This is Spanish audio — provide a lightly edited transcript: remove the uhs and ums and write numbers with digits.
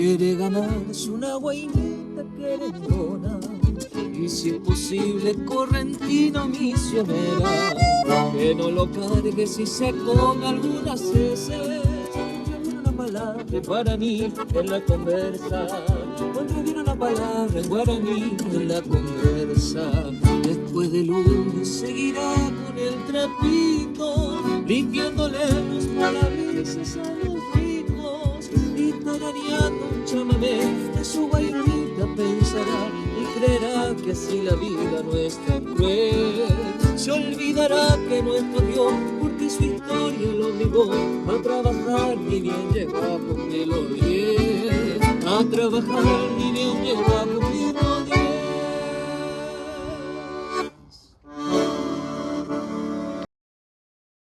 quiere ganarse una guainita querendona, y si es posible correntino misionera, que no lo cargue si se come algunas heces. Viene una palabra en guaraní en la conversa, cuando viene una palabra en guaraní en la conversa. Después del lunes seguirá con el trapito, limpiándole los parabrisas a los ricos, y tarareando un chamamé de su guainita pensará, y creerá que así la vida no es tan cruel. Se olvidará que no estudió porque su historia lo obligó a trabajar, ni bien llegó a comerlo bien. A trabajar, ni bien llegó a comerlo